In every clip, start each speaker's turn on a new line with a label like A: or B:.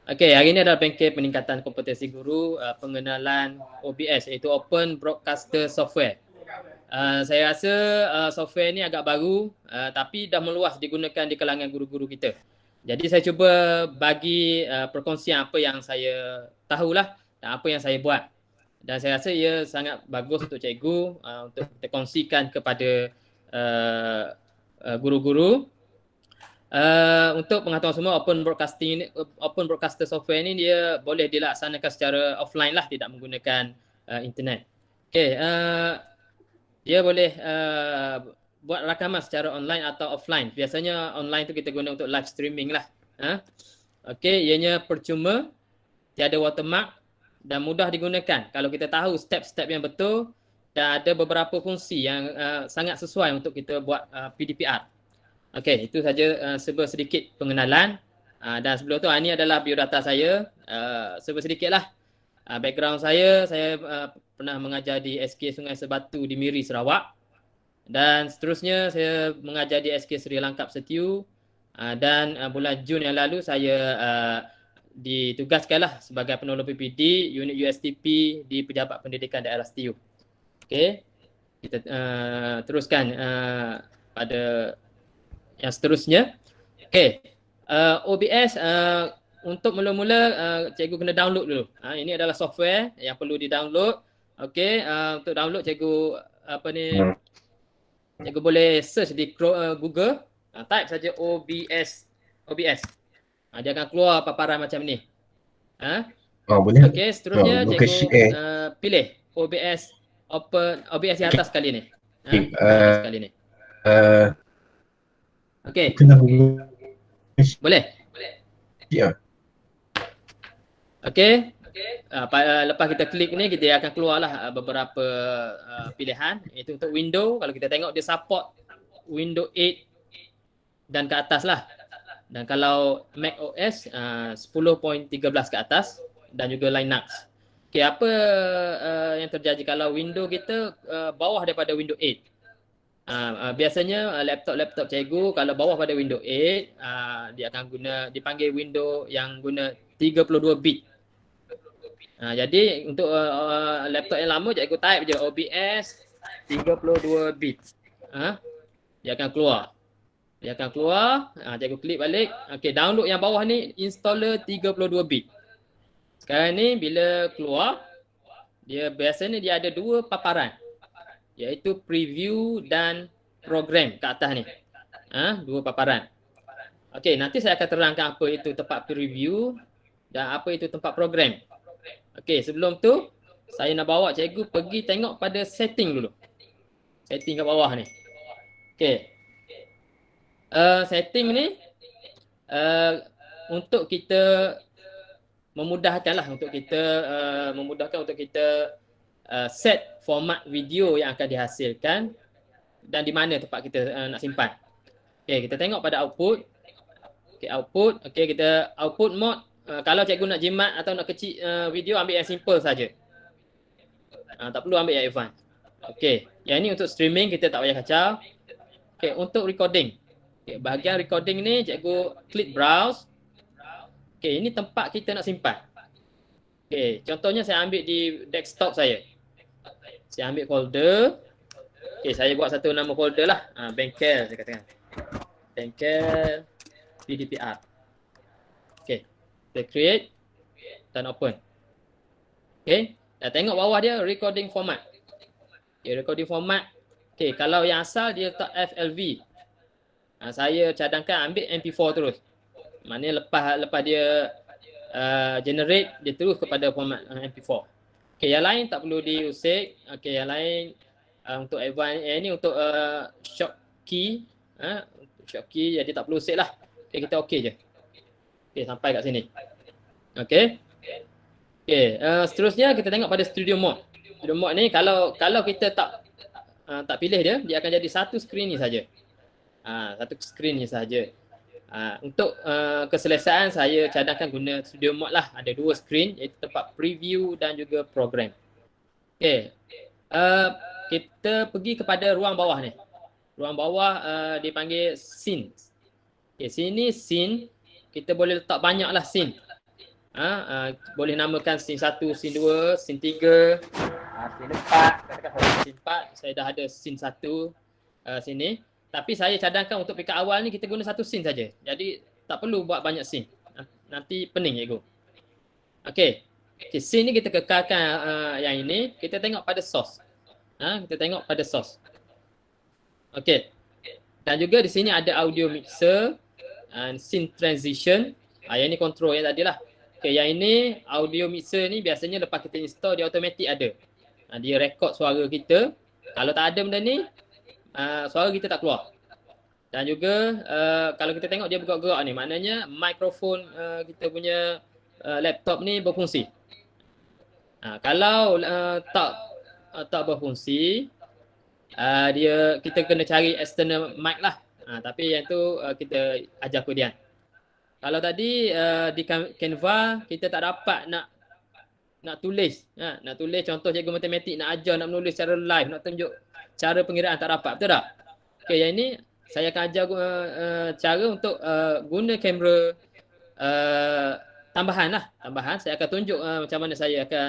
A: Okey, hari ini adalah bengkel peningkatan kompetensi guru, pengenalan OBS iaitu Open Broadcaster Software. Saya rasa software ni agak baru tapi dah meluas digunakan di kalangan guru-guru kita. Jadi saya cuba bagi perkongsian apa yang saya tahulah dan apa yang saya buat. Dan saya rasa ia sangat bagus untuk cikgu untuk kita kongsikan kepada guru-guru. Untuk pengetahuan semua, Open Broadcaster Software ni dia boleh dilaksanakan secara offline lah, tidak menggunakan internet. Okey, dia boleh buat rakaman secara online atau offline. Biasanya online tu kita guna untuk live streaming lah. Okey, ianya percuma, tiada watermark dan mudah digunakan. Kalau kita tahu step-step yang betul dan ada beberapa fungsi yang sangat sesuai untuk kita buat PDPR. Okey, itu saja sedikit pengenalan. Dan sebelum tu, ini adalah biodata saya. Sedikitlah. Background saya pernah mengajar di SK Sungai Sebatu di Miri, Sarawak. Dan seterusnya saya mengajar di SK Sri Langkap Setiu. Dan bulan Jun yang lalu saya ditugaskanlah sebagai penolong PPD unit USTP di Pejabat Pendidikan Daerah Setiu. Okey, kita teruskan pada yang seterusnya. Okey, OBS untuk mula-mula cikgu kena download dulu. Ini adalah software yang perlu di-download. Okey, untuk download cikgu cikgu boleh search di Google. Type saja OBS. Dia akan keluar paparan macam ni.
B: Boleh.
A: Okey, seterusnya cikgu pilih OBS OBS yang atas sekali ni. Atas sekali ni. Okey. Boleh?
B: Ya.
A: Okey. Lepas kita klik ni, kita akan keluarlah beberapa pilihan. Itu untuk Windows. Kalau kita tengok dia support Windows 8 dan ke atas lah. Dan kalau Mac OS 10.13 ke atas dan juga Linux. Okey, apa yang terjadi kalau Windows kita bawah daripada Windows 8? Biasanya laptop cikgu kalau bawah pada Windows 8 dia akan dipanggil Windows yang guna 32 bit. Jadi untuk laptop yang lama cikgu type je OBS 32 bit. Dia akan keluar. Cikgu klik balik. Okey, download yang bawah ni installer 32 bit. Sekarang ni bila keluar, biasanya dia ada dua paparan, iaitu preview dan program ke atas ni. Dua paparan. Okey, nanti saya akan terangkan apa itu tempat preview dan apa itu tempat program. Okey, sebelum tu saya nak bawa cikgu pergi tengok pada setting dulu. Setting kat bawah ni. Okey. Setting ni untuk kita memudahkanlah untuk kita set format video yang akan dihasilkan dan di mana tempat kita nak simpan. Okey, kita tengok pada output. Okey, output. Okey, kita output mode. Kalau cikgu nak jimat atau nak kecil video, ambil yang simple saja. Tak perlu ambil yang advance. Okey, yang ini untuk streaming, kita tak payah kacau. Okey, untuk recording. Okey, bahagian recording ni cikgu klik browse. Okey, ini tempat kita nak simpan. Okey, contohnya saya ambil di desktop saya. Saya ambil folder. Okey, saya buat satu nama folder lah. Bengkel saya katakan. Bengkel PDPR. Okey, kita create dan open. Okey, dah tengok bawah dia recording format. Okey, recording format. Okey, kalau yang asal dia letak FLV. Saya cadangkan ambil MP4 terus. Maknanya lepas dia generate, dia terus kepada format MP4. Okey, yang lain tak perlu diusik. Okey, yang lain untuk advance, ini untuk shortkey. Shortkey, jadi tak perlu usik lah. Okey, kita okey je. Okey, sampai kat sini. Okey. Okey, seterusnya kita tengok pada studio mode. Studio mode ni kalau kita tak pilih dia akan jadi satu skrin ni saja. Satu skrin ni saja. Untuk keselesaan saya cadangkan guna studio mode lah. Ada dua skrin, iaitu tempat preview dan juga program. Okey. Kita pergi kepada ruang bawah ni. Ruang bawah dipanggil scene. Okey, sini scene. Kita boleh letak banyaklah scene. Boleh namakan scene 1, scene 2, scene 3, scene 4. Katakan saya scene 4, saya dah ada scene 1 sini. Tapi saya cadangkan untuk peringkat awal ni kita guna satu scene saja. Jadi tak perlu buat banyak scene. Nanti pening cikgu. Okey. Okay, scene ni kita kekalkan yang ini. Kita tengok pada source. Kita tengok pada source. Okey. Dan juga di sini ada audio mixer and scene transition. Yang ini control yang tadi lah. Okay, yang ini audio mixer ni biasanya lepas kita install dia automatic ada. Dia record suara kita. Kalau tak ada benda ni, suara kita tak keluar. Dan juga kalau kita tengok dia bergerak-gerak ni, maknanya mikrofon kita punya laptop ni berfungsi. Kalau tak berfungsi, kita kena cari external mic lah. Tapi yang tu kita ajar kodian. Kalau tadi di Canva kita tak dapat nak tulis. Nak tulis contoh cikgu matematik nak ajar nak menulis secara live, nak tunjuk cara pengiraan tak dapat. Betul tak? Okey, yang ini saya akan ajar cara untuk guna kamera tambahan lah. Tambahan saya akan tunjuk macam mana saya akan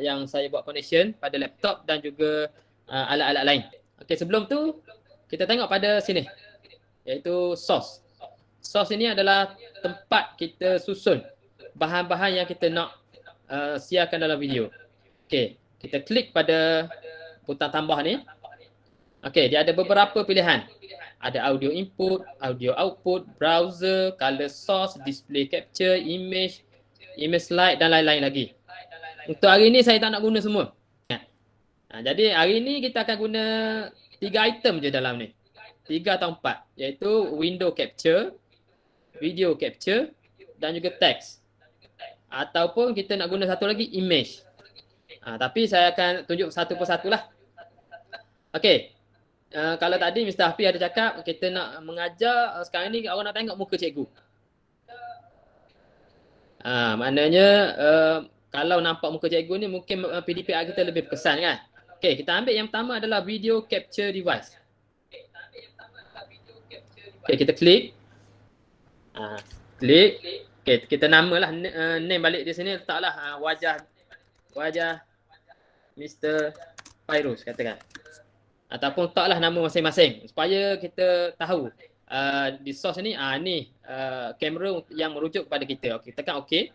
A: yang saya buat connection pada laptop dan juga alat-alat lain. Okey, sebelum tu kita tengok pada sini iaitu source. Source ini adalah tempat kita susun bahan-bahan yang kita nak siarkan dalam video. Okey, kita klik pada butang tambah ni. Okey, dia ada beberapa pilihan. Ada audio input, audio output, browser, color source, display capture, image slide dan lain-lain lagi. Untuk hari ni saya tak nak guna semua. Jadi hari ni kita akan guna 3 item je dalam ni. 3 atau 4 iaitu window capture, video capture dan juga text. Ataupun kita nak guna satu lagi image. Tapi saya akan tunjuk satu persatu lah. Okey. Kalau tadi Mr. Hafiz ada cakap kita nak mengajar, sekarang ni orang nak tengok muka cikgu. Maknanya kalau nampak muka cikgu ni mungkin PDPR kita lebih berkesan kan. Okey, kita ambil yang pertama adalah video capture device. Okey, kita klik. Klik. Okey, kita namalah name balik di sini, letaklah wajah Mr. Fairuz katakan. Ataupun letaklah nama masing-masing supaya kita tahu di source ni ni kamera yang merujuk kepada kita. Okey, tekan okey.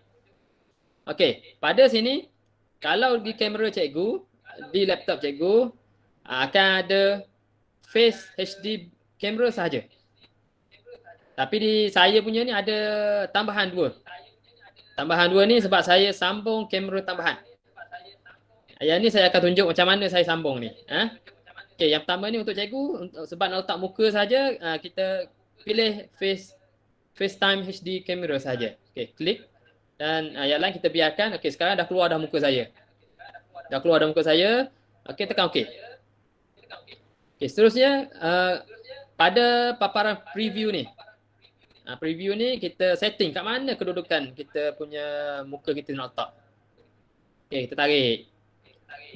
A: Okey, pada sini kalau di kamera cikgu, di laptop cikgu akan ada Face HD kamera sahaja. Tapi di saya punya ni ada tambahan 2. Tambahan 2 ni sebab saya sambung kamera tambahan. Yang ni saya akan tunjuk macam mana saya sambung ni. Okey, yang pertama ni untuk cikgu, sebab nak letak muka saja, kita pilih FaceTime HD kamera saja. Okey, klik. Dan yang lain kita biarkan. Okey, sekarang dah keluar dah muka saya. Dah keluar dah muka saya. Okey, tekan okey. Okey, seterusnya pada paparan preview ni. Preview ni kita setting kat mana kedudukan kita punya muka kita nak letak. Okey, kita tarik.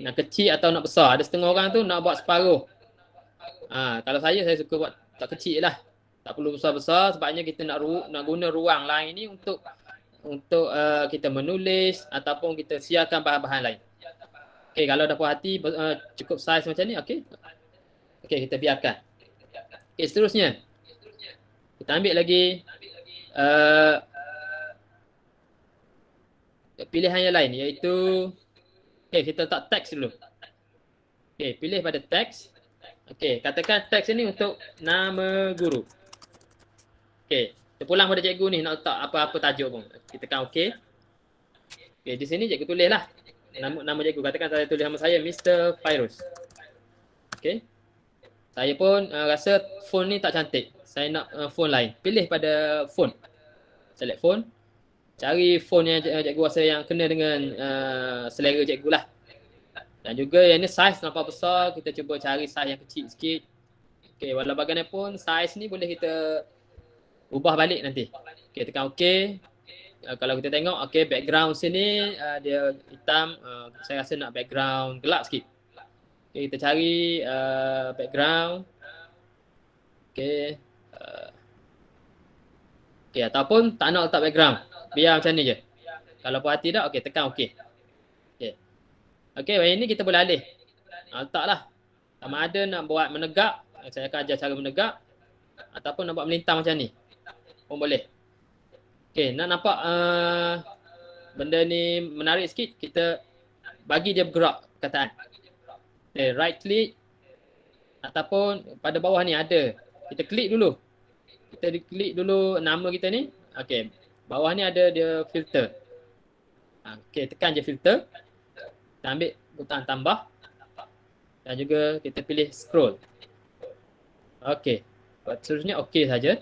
A: Nak kecil atau nak besar. Ada setengah orang tu nak buat separuh. Kalau saya suka buat tak kecil lah. Tak perlu besar-besar sebabnya kita nak guna ruang lain ni untuk kita menulis ataupun kita siarkan bahan-bahan lain. Okey, kalau dah puas hati cukup saiz macam ni, okey. Okey, kita biarkan. Okey, seterusnya. Kita ambil lagi pilihan yang lain iaitu kita letak teks dulu. Okey, pilih pada teks. Okey, katakan teks ini untuk nama guru. Okey, kita pulang pada cikgu ni nak letak apa-apa tajuk pun. Kita tekan okey. Okey, di sini cikgu tulislah nama cikgu. Katakan saya tulis nama saya Mr. Fairuz. Okey. Saya pun rasa font ni tak cantik. Saya nak font lain. Pilih pada font. Select font. Cari font yang cikgu rasa yang kena dengan selera cikgu lah. Dan juga yang ni saiz nampak besar, kita cuba cari saiz yang kecil sikit. Okey, walau bagaimanapun saiz ni boleh kita ubah balik nanti. Okey, tekan okey. Kalau kita tengok, okey, background sini dia hitam. Saya rasa nak background gelap sikit. Okey, kita cari background. Okey. Okey, ataupun tak nak letak background. Biar macam ni je. Kalau puas hati dah, okey, tekan okey. Okey. Okey, yang ini kita boleh alih. Letaklah. Sama ada nak buat menegak, saya akan ajar cara menegak, ataupun nak buat melintang macam ni pun boleh. Okey, nak nampak benda ni menarik sikit, kita bagi dia bergerak perkataan. Okay, right click ataupun pada bawah ni ada. Kita klik dulu. Kita klik dulu nama kita ni. Okey, bawah ni ada dia filter. Okey, tekan je filter. Kita ambil butang tambah. Dan juga kita pilih scroll. Okey. Seterusnya okey saja.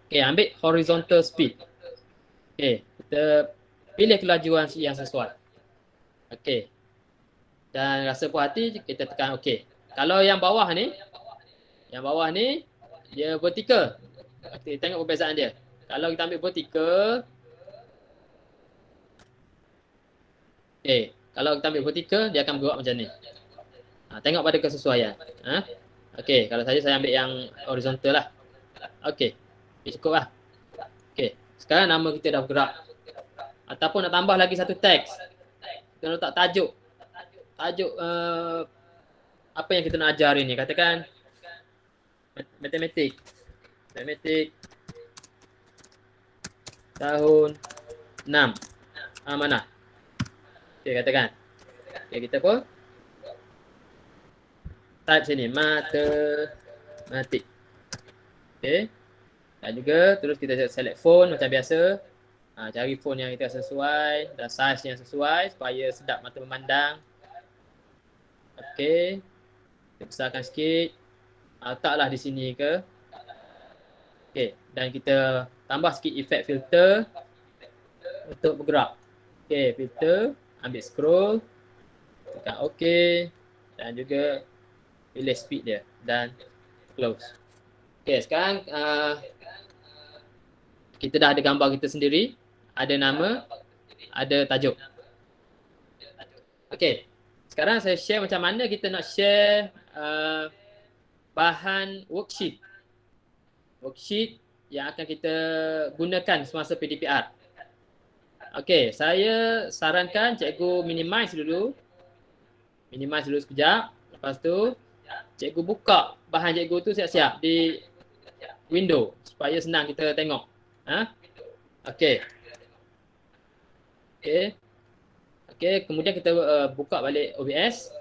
A: Okey, ambil horizontal speed. Okey, kita pilih kelajuan yang sesuai. Okey. Dan rasa puas hati kita tekan okey. Kalau yang bawah ni dia vertical. Okey, tengok perbezaan dia. Kalau kita ambil vertical, okey, kalau kita ambil vertical dia akan bergerak macam ni. Tengok pada kesesuaian. Okey, kalau saya ambil yang horizontal lah. Okey, cukup lah. Okey, sekarang nama kita dah bergerak. Ataupun nak tambah lagi satu teks. Kita letak tajuk. Tajuk apa yang kita nak ajar ini. Katakan matematik. Matematik tahun 6. Mana? Okey, katakan. Okey, kita pun type sini matematik. Okey. Dan juga terus kita select font macam biasa. Cari font yang kita sesuai dan size yang sesuai supaya sedap mata memandang. Okey. Kita besarkan sikit. Letaklah di sini ke. Okey, dan kita tambah sikit efek filter untuk bergerak. Okey, filter, ambil scroll. Tekan okey dan juga pilih speed dia dan close. Okey, sekarang kita dah ada gambar kita sendiri, ada nama, ada tajuk. Okey, sekarang saya share macam mana kita nak share bahan worksheet. Worksheet yang akan kita gunakan semasa PDPR. Okey, saya sarankan cikgu minimize dulu. Minimize dulu sekejap. Lepas tu cikgu buka bahan cikgu tu siap-siap di window supaya senang kita tengok. Okey. Okey. Okey, kemudian kita buka balik OBS.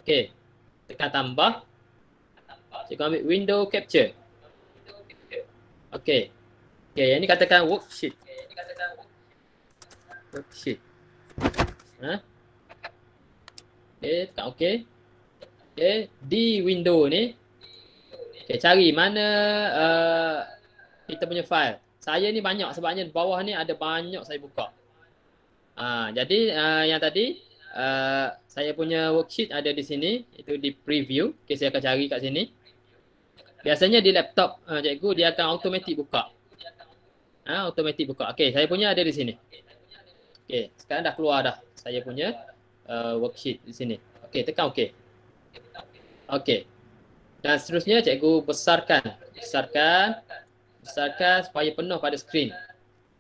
A: Okey. Tekan tambah. Cikgu ambil window capture. Okey. Okey, yang ni katakan worksheet. Worksheet. Okey, tekan okey. Okay, di window ni, okay, cari mana kita punya file. Saya ni banyak sebabnya di bawah ni ada banyak saya buka. Jadi yang tadi saya punya worksheet ada di sini, itu di preview. Okay, saya akan cari kat sini. Biasanya di laptop cikgu dia akan automatic buka. Automatic buka. Okay, saya punya ada di sini. Okay, sekarang dah keluar dah saya punya worksheet di sini. Okay, tekan okay. Okey. Dan seterusnya cikgu besarkan supaya penuh pada skrin.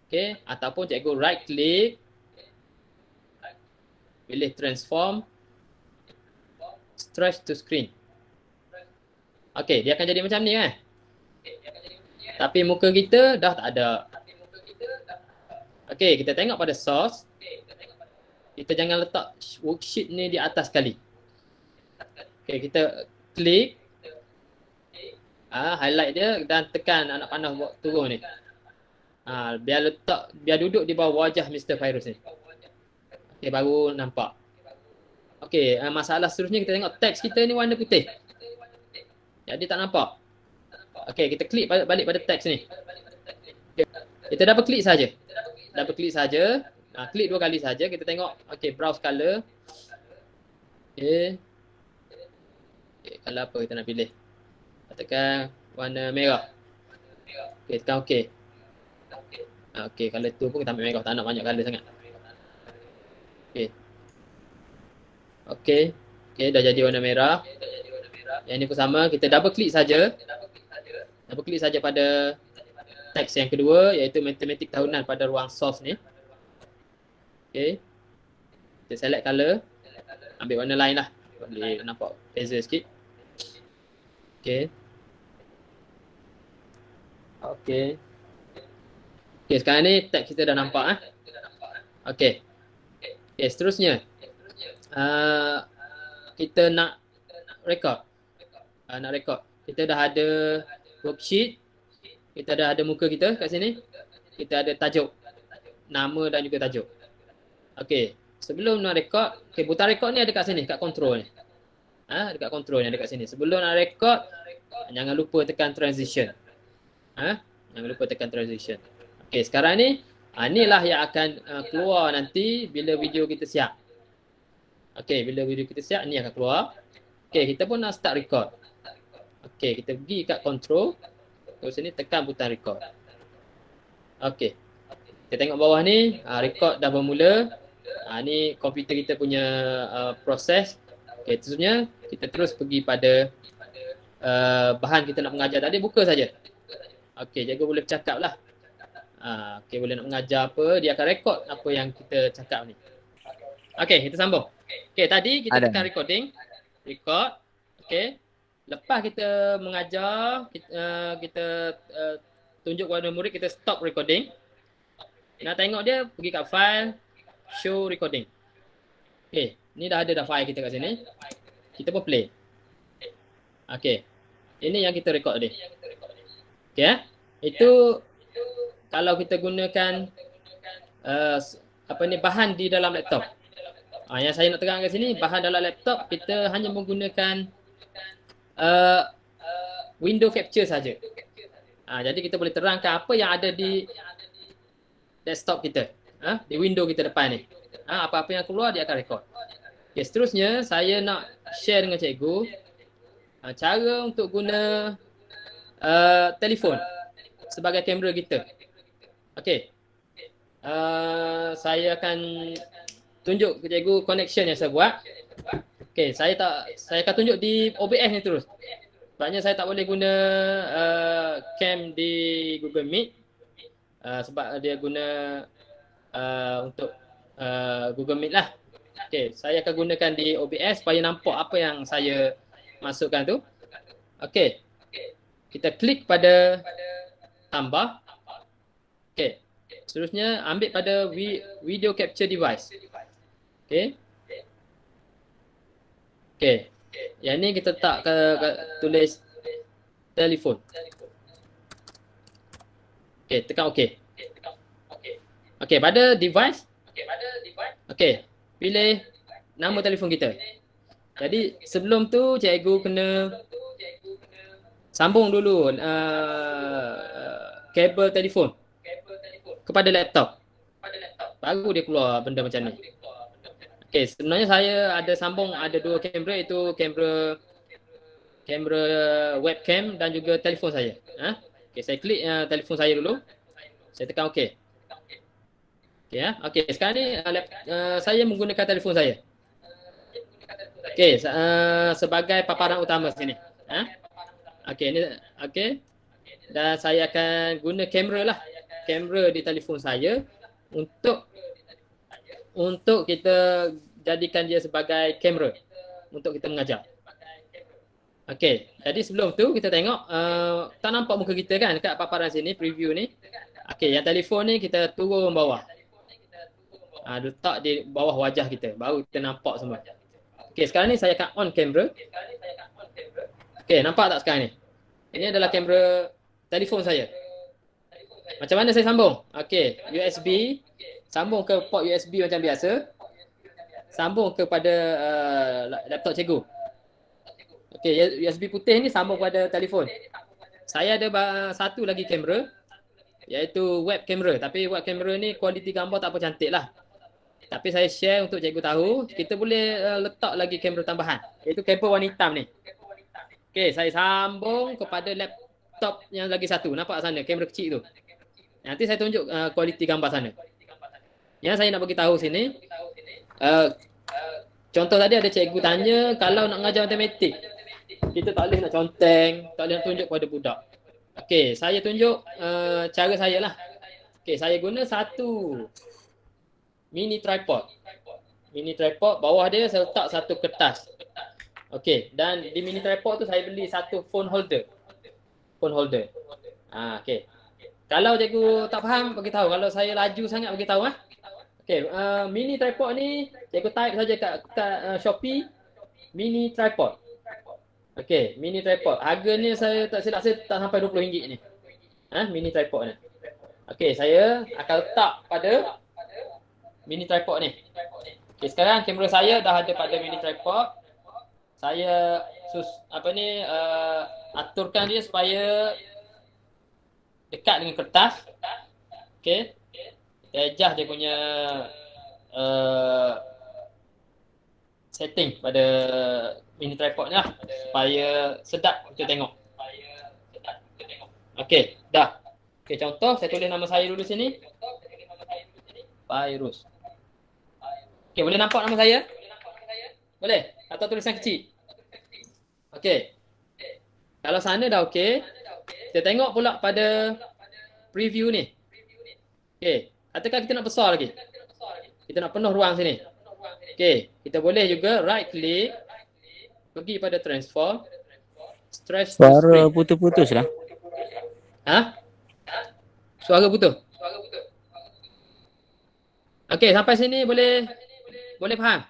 A: Okey, ataupun cikgu right click, pilih transform, stretch to screen. Okey, dia akan jadi macam ni kan? Tapi muka kita dah tak ada. Okey, kita tengok pada source. Kita jangan letak worksheet ni di atas sekali. Okay, kita klik, highlight dia dan tekan anak panah turun ni. Biar duduk di bawah wajah Mr. Fairuz ni. Okay, baru nampak. Okay, masalah seterusnya kita tengok teks kita ni warna putih. Jadi tak nampak. Okay, kita klik balik pada teks ni. Okay, kita double klik saja. Double klik saja. Klik 2 kali saja. Kita tengok. Okay, browse color. Okay. Color apa kita nak pilih? Katakan warna merah. Okey, tekan okey. Okey, color tu pun kita ambil merah, tak nak banyak color sangat. Okey. Okey. Okey, dah jadi warna merah. Yang ni pun sama, kita double klik saja. Double klik saja pada teks yang kedua iaitu matematik tahunan pada ruang source ni. Okay. Kita select color. Ambil warna lain lah. Boleh nampak beza sikit. Okay. Okay. Okay, sekarang ni tag kita dah nampak. Okay. Okay, seterusnya. Kita nak record. Nak record. Kita dah ada worksheet. Kita dah ada muka kita kat sini. Kita ada tajuk. Nama dan juga tajuk. Okay. Sebelum nak record. Okay, butang record ni ada kat sini. Kat control ni. Dekat control ni ada kat sini. Sebelum nak record. Jangan lupa tekan transition. Jangan lupa tekan transition. Okay, sekarang ni. Inilah yang akan keluar nanti bila video kita siap. Okay, bila video kita siap, ni akan keluar. Okay, kita pun nak start record. Okay, kita pergi kat control. Terus sini tekan butang record. Okay. Kita tengok bawah ni, record dah bermula. Ni komputer kita punya proses. Okay, seterusnya kita terus pergi pada bahan kita nak mengajar tadi, buka saja. Okay, cikgu boleh bercakap lah. Okay, boleh nak mengajar apa, dia akan record apa yang kita cakap ni. Okay, kita sambung. Okay, tadi kita tekan recording. Record. Okay. Lepas kita mengajar, kita tunjuk kepada murid, kita stop recording. Nak tengok dia, pergi kat file, show recording. Okay, ni dah ada file kita kat sini. Kita pun play. Okay, ini yang kita record tadi. Okay, itu kalau kita gunakan bahan di dalam laptop. Yang saya nak terangkan kat sini, bahan dalam laptop kita hanya menggunakan window capture saja. Jadi kita boleh terangkan apa yang ada di desktop kita, di window kita depan ni. Apa-apa yang keluar dia akan record. Okay, seterusnya saya nak share dengan cikgu cara untuk guna telefon sebagai kamera kita. Okay. Saya akan tunjuk ke cikgu connection yang saya buat. Okay, saya akan tunjuk di OBS ni terus. Sebabnya saya tak boleh guna cam di Google Meet. Sebab dia guna untuk Google Meet lah. Okay, saya akan gunakan di OBS supaya nampak apa yang saya masukkan tu. Okay, kita klik pada tambah. Okay, seterusnya ambil pada video capture device. Okay. Okay, yang ni kita tak tulis telefon. Okay, tekan OK. Okay, pada device. Okay, pilih nama telefon kita. Jadi sebelum tu cikgu kena sambung dulu kabel telefon kepada laptop. Baru dia keluar benda macam ni. Okay, sebenarnya saya ada sambung, ada dua kamera, itu kamera webcam dan juga telefon saya. Okay, saya klik telefon saya dulu. Saya tekan OK. Okay, okay, sekarang ni saya menggunakan telefon saya. Okay, sebagai paparan utama sini. Okay, ni okay. Dan saya akan guna kamera lah. Kamera di telefon saya untuk kita jadikan dia sebagai kamera untuk kita mengajar. Okey, jadi sebelum tu kita tengok tak nampak muka kita kan dekat paparan sini, preview ni. Okey, yang telefon ni kita turun bawah. Letak di bawah wajah kita, baru kita nampak semua. Okey, sekarang ni saya akan on kamera. Okey, nampak tak sekarang ni? Ini adalah kamera telefon saya. Macam mana saya sambung? Okey, USB. Sambung ke port USB macam biasa. Sambung kepada laptop cikgu. Okey, USB putih ni sambung kepada telefon. Saya ada satu lagi kamera, iaitu web kamera. Tapi web kamera ni kualiti gambar tak apa cantik lah. Tapi saya share untuk cikgu tahu, kita boleh letak lagi kamera tambahan, iaitu kamera warna hitam ni. Okey, saya sambung kepada laptop yang lagi satu. Nampak sana kamera kecil tu. Nanti saya tunjuk kualiti gambar sana. Yang saya nak bagi tahu sini, contoh tadi ada cikgu tanya kalau nak mengajar matematik, kita tak boleh nak conteng, tak boleh nak tunjuk kepada budak. Okey, saya tunjuk cara saya lah. Okey, saya guna satu mini tripod. Mini tripod, bawah dia saya letak satu kertas. Okey, dan di mini tripod tu saya beli satu phone holder. Phone holder. Okey. Kalau cikgu tak faham, bagi tahu. Kalau saya laju sangat, bagi tahu. Okey, mini tripod ni cikgu type saja kat Shopee, mini tripod. Okey, mini tripod. Harganya saya tak silap saya tak sampai RM20 ni. Mini tripod ni. Okey, saya akan letak pada mini tripod ni. Okey, sekarang kamera saya dah ada pada mini tripod. Saya aturkan dia supaya dekat dengan kertas. Okey. Kita adjust dia punya setting pada mini tripod ni lah supaya sedap kita tengok. Okey, dah. Okey, contoh saya tulis nama saya dulu sini. Fairuz. Okey, boleh nampak nama saya? Boleh? Atau tulisan kecil? Okey. Kalau sana dah okey, kita tengok pula pada preview ni. Okey, katakan kita nak besar lagi. Kita nak penuh ruang sini. Okey, kita boleh juga right click, pergi pada transform, stretch to
C: Suara
A: screen.
C: putus-putus lah.
A: Suara putus. Okey, sampai sini boleh faham?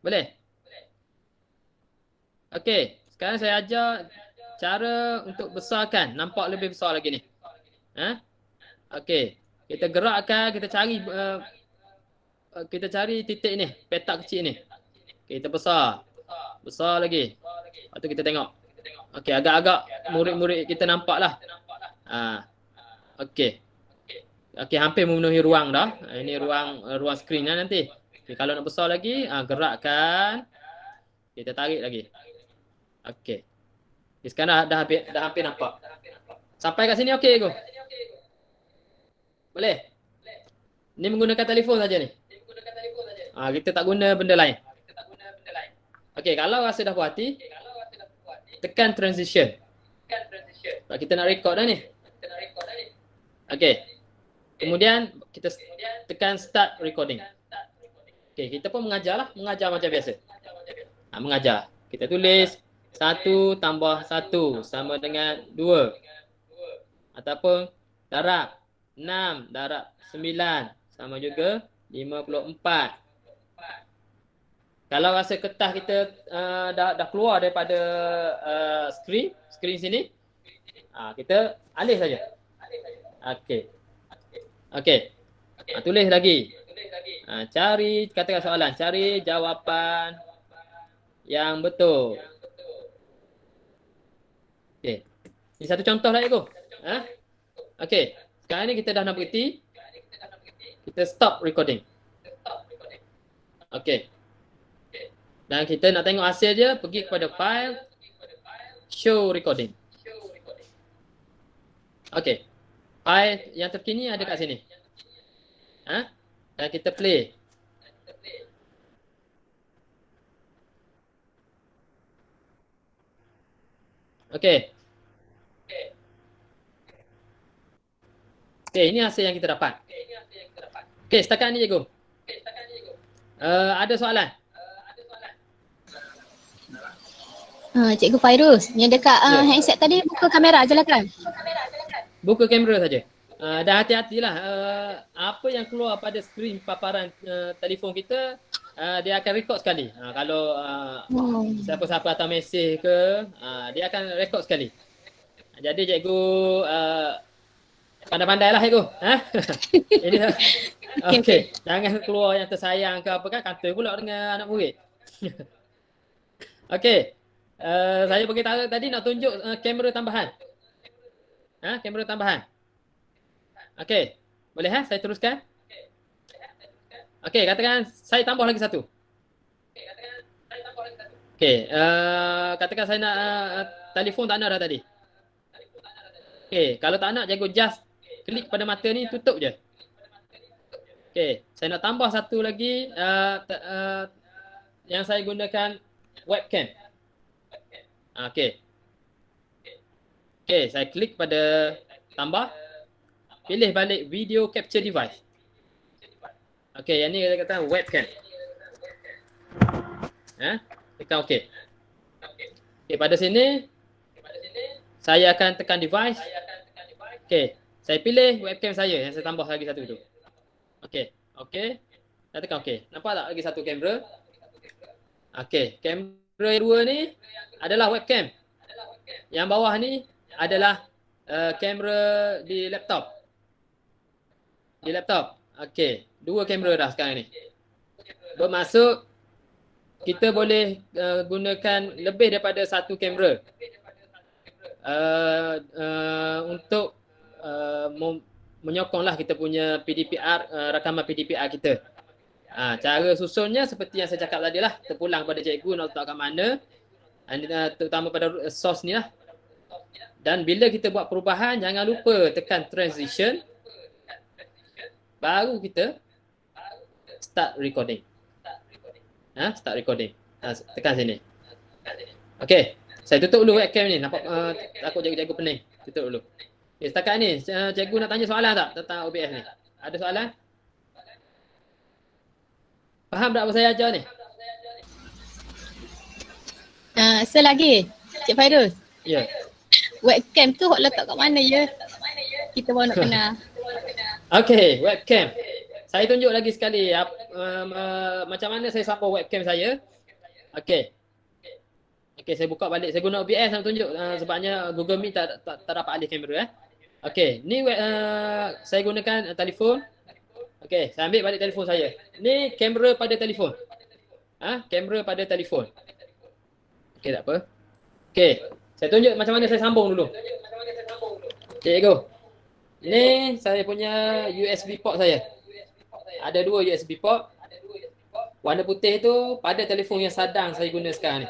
A: Boleh? Okey, sekarang saya ajar cara untuk besarkan, nampak lebih besar lagi ni. Okey, kita gerakkan, kita cari titik ni, petak kecil ni. Okay, kita besar lagi. Lepas tu kita tengok. Okey, agak-agak murid-murid kita nampak lah. Okey. Okey, hampir memenuhi ruang dah. Ini ruang skrin lah nanti. Okay, kalau nak besar lagi, gerakkan. Kita tarik lagi. Okey. Sekarang dah hampir nampak. Sampai kat sini okey ke? Boleh? Ni menggunakan telefon saja ni. Kita tak guna benda lain. Okey, kalau rasa dah puas hati, tekan transition. Sebab kita nak record dah ni. Okey. Kemudian kita tekan start recording. Okey, kita pun mengajar macam biasa. Mengajar. Kita tulis 1 tambah 1 sama dengan 2. Ataupun darab 6 darab 9 sama juga 54. Kalau rasa kertas kita dah keluar daripada skrin sini, kita alih saja. Okey. Tulis lagi. Katakan soalan, cari jawapan yang betul. Okey. Ini satu contoh lah cikgu. Okey. Sekarang ni kita dah nak berhenti. Kita stop recording. Okey. Dan kita nak tengok hasil dia, pergi kepada file, show recording. Okey. File yang terkini ada kat sini. Dan kita play. Okey. Okey, ini hasil yang kita dapat. Okey, setakat ni cikgu. Ada soalan?
D: Cikgu Fairuz, yang dekat handset tadi buka kamera je lah kan?
A: Buka kamera saja. Dan hati-hatilah, apa yang keluar pada skrin paparan telefon kita, dia akan rekod sekali. Kalau siapa-siapa hantar mesej ke, dia akan rekod sekali. Jadi cikgu pandai-pandai lah cikgu. Ini okey. Jangan keluar yang tersayang ke apa kan, kata pula dengan anak murid. Okey. Saya bagi tahu tadi nak tunjuk kamera tambahan. Kamera tambahan. Okey. Boleh saya teruskan? Okey, katakan saya tambah lagi satu. Okey, katakan saya nak telefon tak nak dah tadi. Okey, kalau tak nak cikgu just klik pada mata ni, tutup je. Okey, saya nak tambah satu lagi yang saya gunakan webcam. Okey. Okey, saya klik pada tambah. Pilih balik video capture device. Okey, yang ni kita kata webcam. Tekan okey. Okey, pada sini saya akan tekan device. Okey, saya pilih webcam saya yang saya tambah lagi satu tu. Okey, okey. Dah tekan okey. Nampak tak lagi satu kamera? Okey, kamera yang dua ni adalah webcam. Yang bawah ni adalah kamera di laptop. Di laptop. Okey, dua kamera dah sekarang ni. Bermaksud kita boleh gunakan lebih daripada satu kamera untuk menyokonglah kita punya PDPR, rakaman PDPR kita. Cara susunnya seperti yang saya cakap tadi lah. Terpulang pada cikgu nak letak kat mana, terutama pada source ni lah. Dan bila kita buat perubahan, jangan lupa tekan transition. Baru kita start recording. Start recording. Tekan sini. Okey, saya tutup dulu webcam ni. Nampak takut cikgu-cikgu pening. Tutup dulu. Okay, setakat ni, cikgu nak tanya soalan tak tentang OBS ni? Ada soalan? Faham tak apa saya ajar ni?
D: Selagi, Cik Fairuz.
A: Ya.
D: Webcam tu letak kat mana ya? Kita baru nak kenal.
A: Okey, webcam. Saya tunjuk lagi sekali macam mana saya sambung webcam saya. Okey. Okey, saya buka balik. Saya guna OBS nak tunjuk sebabnya Google Meet tak dapat alih kamera. Okey, ni saya gunakan telefon. Okey, saya ambil balik telefon saya. Ni kamera pada telefon. Kamera pada telefon. Okey, tak apa. Okey, saya tunjuk macam mana saya sambung dulu. Cikgu. Ni saya punya USB port saya. Ada dua USB port. Warna putih tu pada telefon yang sedang saya guna sekarang ni.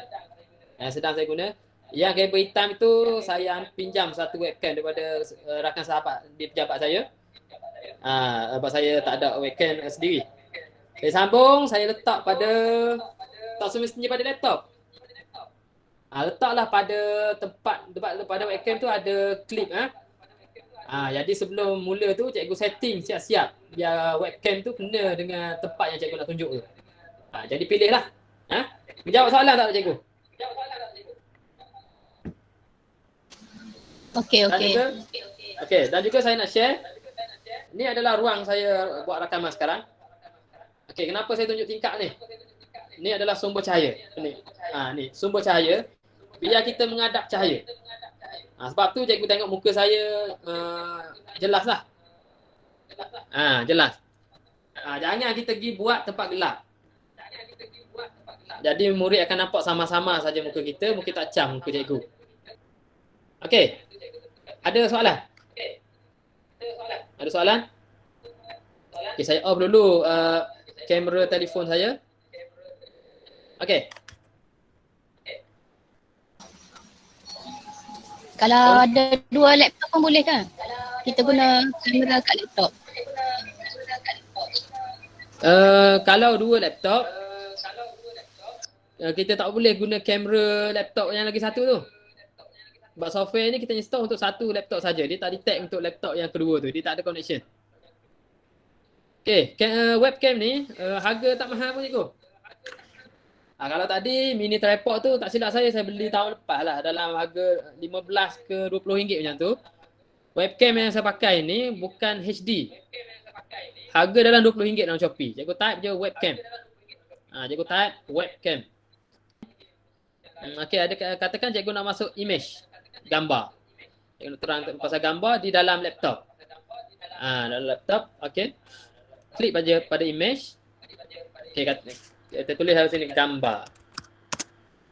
A: Yang sedang saya guna. Yang kabel hitam itu saya pinjam satu webcam daripada rakan sahabat di pejabat saya. Sebab saya tak ada webcam sendiri. Saya sambung, saya letak tak semestinya pada laptop. Letaklah pada tempat pada webcam tu ada klip. Jadi sebelum mula tu cikgu setting siap-siap biar webcam tu kena dengan tempat yang cikgu nak tunjuk tu. Jadi pilihlah. Menjawab soalan tak cikgu?
D: Okey.
A: Okey, dan juga saya nak share. Ni adalah ruang saya buat rakaman sekarang. Okey, kenapa saya tunjuk tingkap ni? Ni adalah sumber cahaya. Ni sumber cahaya. Biar kita mengadap cahaya. Sebab tu cikgu tengok muka saya jelas lah. Jelas. Jangan kita pergi buat tempat gelap. Jadi murid akan nampak sama-sama saja muka kita, mungkin tak cam muka cikgu. Okey. Ada soalan? Ada soalan? Okey, saya off dulu kamera telefon saya. Okey.
D: Kalau ada dua laptop pun boleh kan? Kita guna kamera kat laptop.
A: Kalau dua laptop, kita tak boleh guna kamera laptop yang lagi satu tu. Sebab software ni kita install untuk satu laptop saja. Dia tak detect untuk laptop yang kedua tu. Dia tak ada connection. Okay, webcam ni harga tak mahal pun cikgu. Kalau tadi mini tripod tu tak silap saya beli tahun lepas lah. Dalam harga 15 ke 20 ringgit macam tu. Webcam yang saya pakai ni bukan HD. Harga dalam 20 ringgit dalam Shopee. Cikgu type je webcam. Cikgu type webcam. Okey, katakan cikgu nak masuk image. Gambar. Cikgu nak terang pasal gambar di dalam laptop. Dalam laptop. Okey. Klik pada image. Okey, kita tulis di sini gambar.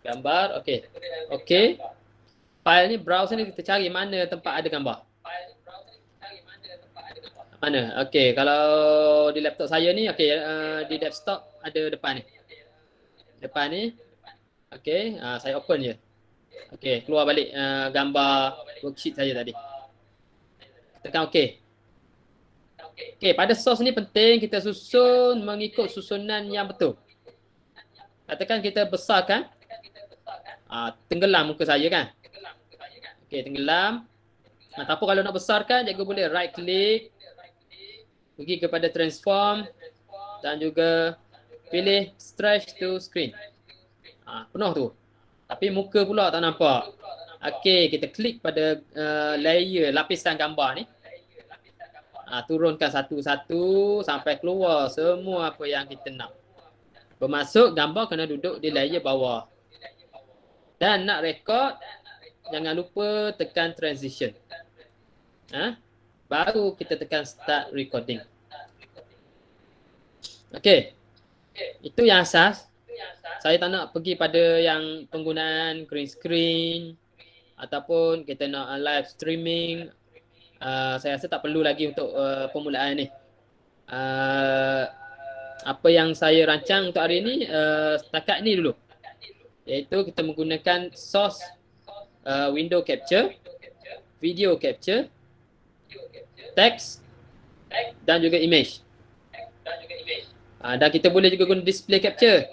A: Gambar, okey. Okey. File ni browse ni kita cari mana tempat ada gambar. Mana? Okey, kalau di laptop saya ni okey, di desktop ada depan ni. Depan ni. Okey, saya open je. Okey, keluar balik gambar worksheet saya tadi. Tekan okey. Okey, pada source ni penting kita susun mengikut susunan yang betul. Katakan kita besarkan. Tenggelam muka saya kan. Okey, tenggelam. Tapi kalau nak besarkan, cikgu boleh right click. pergi kepada transform dan juga pilih stretch to screen. Penuh tu. Tapi muka pula tak nampak. Okey, kita klik pada layer lapisan gambar ni. Turunkan satu-satu sampai keluar semua apa yang kita nak. Bermaksud gambar kena duduk di layer bawah. Dan nak record, jangan lupa tekan transition. Baru kita tekan start recording. Okey. Itu yang asas. Saya tak nak pergi pada yang penggunaan green screen ataupun kita nak live streaming. Saya rasa tak perlu lagi untuk permulaan ni. Apa yang saya rancang untuk hari ni setakat ni dulu. Iaitu kita menggunakan source window capture, video capture, text dan juga image. Dan kita boleh juga guna display capture.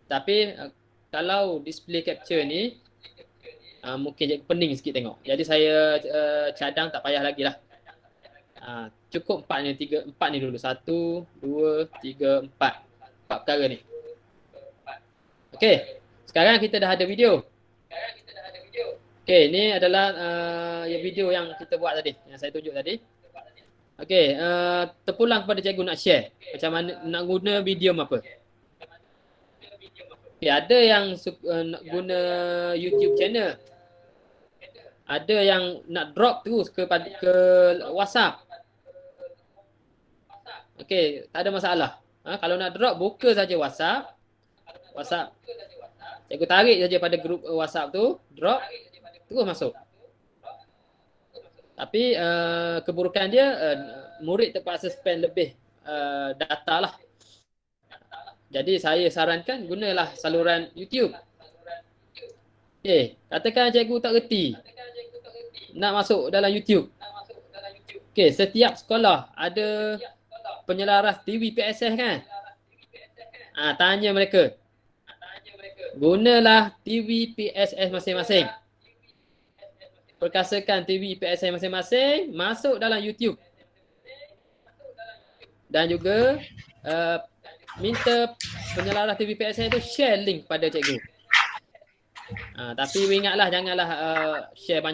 A: Tapi kalau display capture ni mungkin pening sikit tengok. Jadi saya cadang tak payah lagi lah. Cukup 4 ni dulu. 1, 2, 3, 4. 4 perkara ni. Okey. Sekarang kita dah ada video. Okey, ni adalah video yang kita buat tadi, yang saya tunjuk tadi. Okey, terpulang kepada cikgu nak share macam mana nak guna video apa. Okay, ada yang nak guna YouTube channel. Ada yang nak drop terus ke WhatsApp. Okey, tak ada masalah. Kalau nak drop, buka saja WhatsApp. Cikgu tarik saja pada grup WhatsApp tu, drop, terus masuk. Tapi keburukan dia, murid terpaksa spend lebih data lah. Jadi saya sarankan gunalah saluran YouTube. Okey, katakan cikgu tak reti nak masuk dalam YouTube. Okey, setiap sekolah ada penyelaras TV PSS kan? Tanya mereka. Gunalah TV PSS masing-masing. Perkasakan TV PSS masing-masing, masuk dalam YouTube. Dan juga minta penyelaras TV PSS itu share link pada cikgu. Tapi ingatlah janganlah share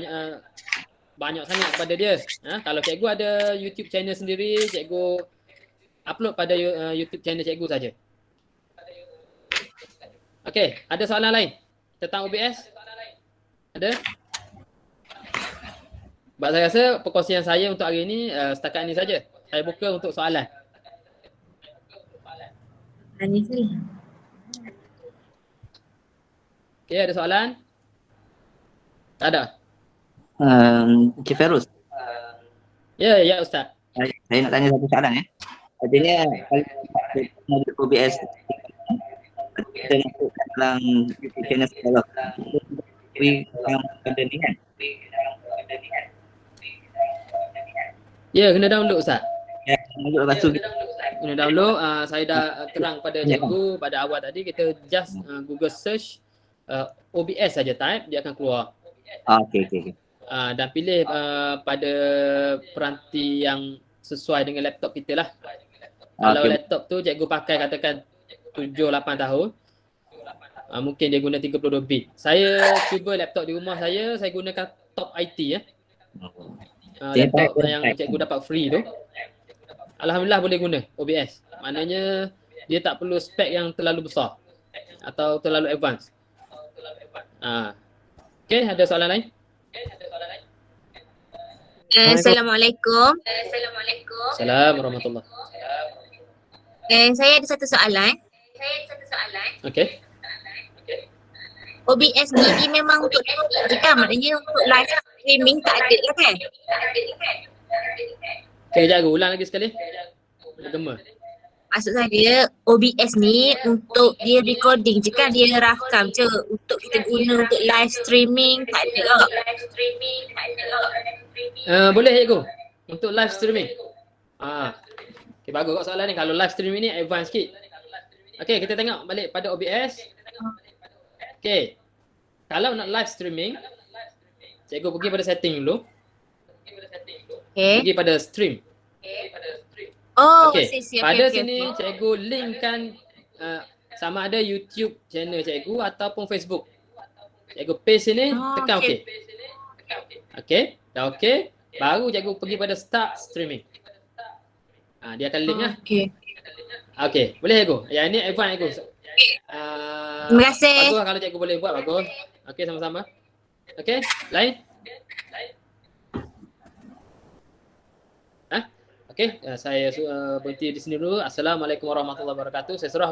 A: banyak sangat kepada dia. Kalau cikgu ada YouTube channel sendiri, cikgu upload pada YouTube channel cikgu saja. Okey, ada soalan lain tentang OBS? Ada? Sebab saya rasa perkongsian saya untuk hari ini setakat ini saja. Saya buka untuk soalan. Okey, ada soalan? Tak ada?
C: Encik Feiruz.
A: Ya Ustaz.
C: Saya nak tanya satu soalan ya. Artinya kalau OBS kita masukkan dalam YouTube channel sekolah. Tapi yang ada ni kan?
A: Ya, kena download Ustaz.
C: Ya, download lepas tu
A: Kena download. Saya dah terang pada cikgu pada awal tadi, kita just Google search OBS saja type, dia akan keluar.
C: Okey.
A: Dan pilih pada peranti yang sesuai dengan laptop kita lah. Kalau laptop tu cikgu pakai katakan 7-8 tahun, mungkin dia guna 32 bit. Saya cuba laptop di rumah saya gunakan top IT ya. Laptop yang cikgu dapat free tu. Alhamdulillah boleh guna OBS. Maknanya dia tak perlu spek yang terlalu besar atau terlalu advance. Okey, ada soalan lain?
E: Assalamualaikum.
A: Assalamualaikum warahmatullahi.
E: Saya ada satu soalan.
A: Okey.
E: OBS ni dia memang untuk jika maknanya untuk live streaming tak ada lah kan?
A: Okey, jaga ulang lagi sekali. Gemar.
E: Maksud saya OBS ni untuk dia recording je kan, dia rakam je. Untuk kita guna untuk live streaming tak ada lah.
A: Boleh cikgu. Untuk live streaming. Okay, bagus kat soalan ni. Kalau live streaming ni advance sikit. Okay, kita tengok balik pada OBS. Okay. Kalau nak live streaming, cikgu pergi pada setting dulu.
E: Okay.
A: Pergi pada stream.
E: Oh,
A: Okey.
E: sisi.
A: Pada
E: Okey,
A: sini
E: okey.
A: cikgu linkkan sama ada YouTube channel cikgu ataupun Facebook. Cikgu paste sini,
E: Oh,
A: tekan
E: okey.
A: okey. Okey, dah okey. Baru cikgu pergi pada start streaming. Dia akan link lah.
E: Okey.
A: Okey, boleh cikgu? Yang ini advance cikgu.
E: Terima kasih.
A: Bagus kalau cikgu boleh buat, bagus. Okey, sama-sama. Okey, lain? Okey, saya berhenti di sini dulu. Assalamualaikum warahmatullahi wabarakatuh. Saya serah